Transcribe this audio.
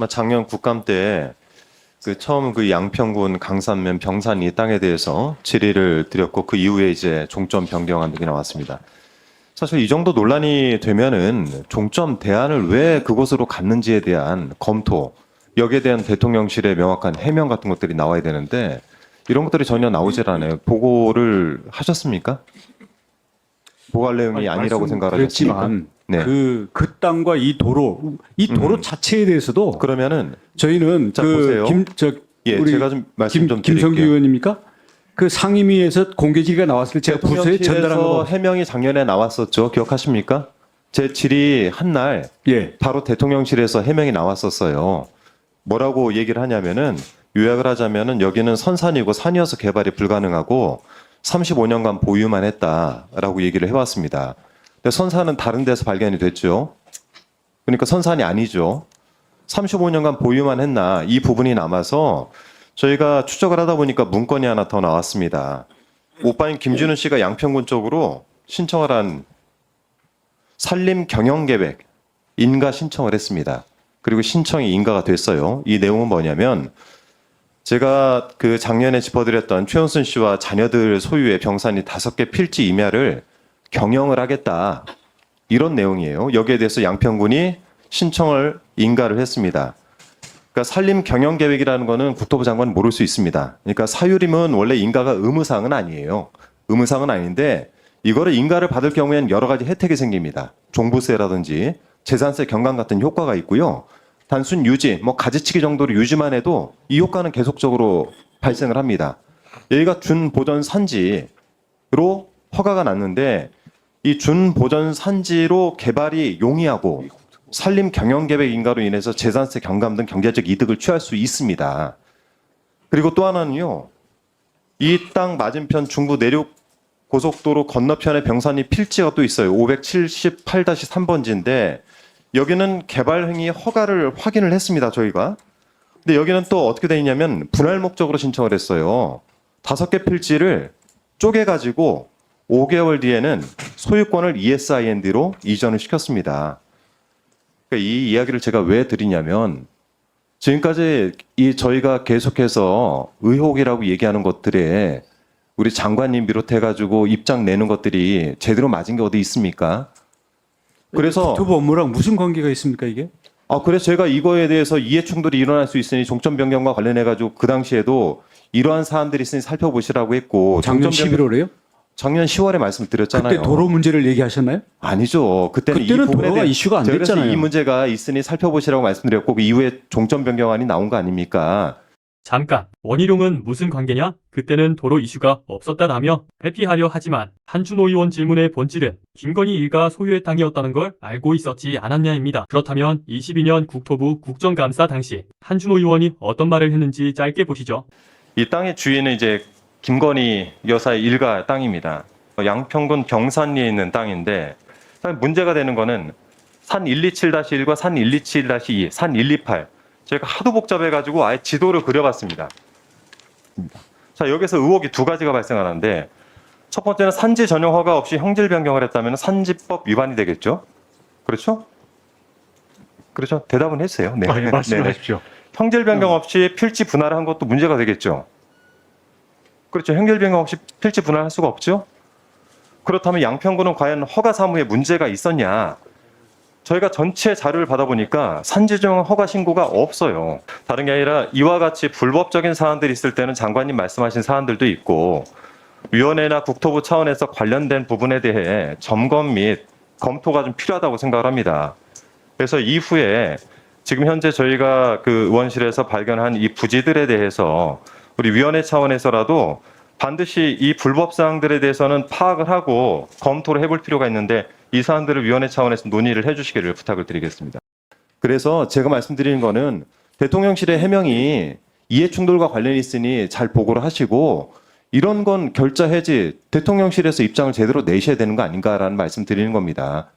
작년 국감 때 처음 양평군 강산면 병산 이 땅에 대해서 질의를 드렸고 그 이후에 이제 종점 변경안 등이 나왔습니다. 사실 이 정도 논란이 되면은 종점 대안을 왜 그곳으로 갔는지에 대한 검토, 여기에 대한 대통령실의 명확한 해명 같은 것들이 나와야 되는데 이런 것들이 전혀 나오질 않아요. 보고를 하셨습니까? 보고할 내용이 아니라고 생각하셨습니까? 그렇지만 네. 그 땅과 이 도로 자체에 대해서도 그러면은 저희는 자, 보세요. 우리 제가 좀 말씀 좀 김성규 드릴게요. 의원입니까? 그 상임위에서 공개 질의가 나왔을 때 제가 부서에 전달한 대통령실에서 거. 해명이 작년에 나왔었죠. 기억하십니까? 제 질의 한 날 예. 바로 대통령실에서 해명이 나왔었어요. 뭐라고 얘기를 하냐면은 요약을 하자면은 여기는 선산이고 산이어서 개발이 불가능하고 35년간 보유만 했다라고 얘기를 해왔습니다. 근데 선산은 다른 데서 발견이 됐죠. 그러니까 선산이 아니죠. 35년간 보유만 했나 이 부분이 남아서 저희가 추적을 하다 보니까 문건이 하나 더 나왔습니다. 오빠인 김준우 씨가 양평군 쪽으로 신청을 한 산림 경영 계획 인가 신청을 했습니다. 그리고 신청이 인가가 됐어요. 이 내용은 뭐냐면 제가 그 작년에 짚어드렸던 최은순 씨와 자녀들 소유의 병산이 5개 필지 임야를 경영을 하겠다. 이런 내용이에요. 여기에 대해서 양평군이 신청을 인가를 했습니다. 그러니까 산림 경영 계획이라는 거는 국토부 장관은 모를 수 있습니다. 그러니까 사유림은 원래 인가가 의무사항은 아니에요. 의무사항은 아닌데 이거를 인가를 받을 경우에는 여러 가지 혜택이 생깁니다. 종부세라든지 재산세 경감 같은 효과가 있고요. 단순 유지, 가지치기 정도로 유지만 해도 이 효과는 계속적으로 발생을 합니다. 여기가 준보전 산지로 허가가 났는데 이 준보전 산지로 개발이 용이하고 산림 경영 계획 인가로 인해서 재산세 경감 등 경제적 이득을 취할 수 있습니다. 그리고 또 하나는요. 이 땅 맞은편 중부 내륙 고속도로 건너편에 병산이 필지가 또 있어요. 578-3번지인데 여기는 개발 행위 허가를 확인을 했습니다. 저희가. 근데 여기는 또 어떻게 돼 있냐면 분할 목적으로 신청을 했어요. 5개 필지를 쪼개가지고 5개월 뒤에는 소유권을 ESIND로 이전을 시켰습니다. 그러니까 이 이야기를 제가 왜 드리냐면 지금까지 저희가 계속해서 의혹이라고 얘기하는 것들에 우리 장관님 비롯해가지고 입장 내는 것들이 제대로 맞은 게 어디 있습니까? 그래서 국토부 업무랑 무슨 관계가 있습니까 이게? 그래서 제가 이거에 대해서 이해 충돌이 일어날 수 있으니 종점 변경과 관련해가지고 그 당시에도 이러한 사안들이 있으니 살펴보시라고 했고 작년 11월에요? 작년 10월에 말씀드렸잖아요. 그때 도로 문제를 얘기하셨나요? 아니죠. 그때는 도로가 이슈가 안 제가 그래서 됐잖아요. 이 문제가 있으니 살펴보시라고 말씀드렸고 그 이후에 종점 변경안이 나온 거 아닙니까? 잠깐, 원희룡은 무슨 관계냐? 그때는 도로 이슈가 없었다라며 회피하려 하지만 한준호 의원 질문의 본질은 김건희 일가 소유의 땅이었다는 걸 알고 있었지 않았냐입니다. 그렇다면 22년 국토부 국정감사 당시 한준호 의원이 어떤 말을 했는지 짧게 보시죠. 이 땅의 주인은 이제 김건희 여사의 일가 땅입니다. 양평군 병산리에 있는 땅인데 문제가 되는 거는 산 127-1과 산 127-2, 산 128. 제가 하도 복잡해가지고 아예 지도를 그려봤습니다. 자, 여기서 의혹이 2가지가 발생하는데 첫 번째는 산지 전용 허가 없이 형질 변경을 했다면 산지법 위반이 되겠죠? 그렇죠? 그렇죠? 대답은 했어요. 네. 예, 말씀하십시오. 형질 변경 없이 필지 분할을 한 것도 문제가 되겠죠? 그렇죠. 형질 변경 없이 필지 분할할 수가 없죠? 그렇다면 양평군은 과연 허가 사무에 문제가 있었냐? 저희가 전체 자료를 받아보니까 산지정 허가 신고가 없어요. 다른 게 아니라 이와 같이 불법적인 사안들이 있을 때는 장관님 말씀하신 사안들도 있고 위원회나 국토부 차원에서 관련된 부분에 대해 점검 및 검토가 좀 필요하다고 생각을 합니다. 그래서 이후에 지금 현재 저희가 그 의원실에서 발견한 이 부지들에 대해서 우리 위원회 차원에서라도 반드시 이 불법 사항들에 대해서는 파악을 하고 검토를 해볼 필요가 있는데 이 사안들을 위원회 차원에서 논의를 해주시기를 부탁을 드리겠습니다. 그래서 제가 말씀드리는 거는 대통령실의 해명이 이해충돌과 관련이 있으니 잘 보고를 하시고 이런 건 결자 해지 대통령실에서 입장을 제대로 내셔야 되는 거 아닌가라는 말씀 드리는 겁니다.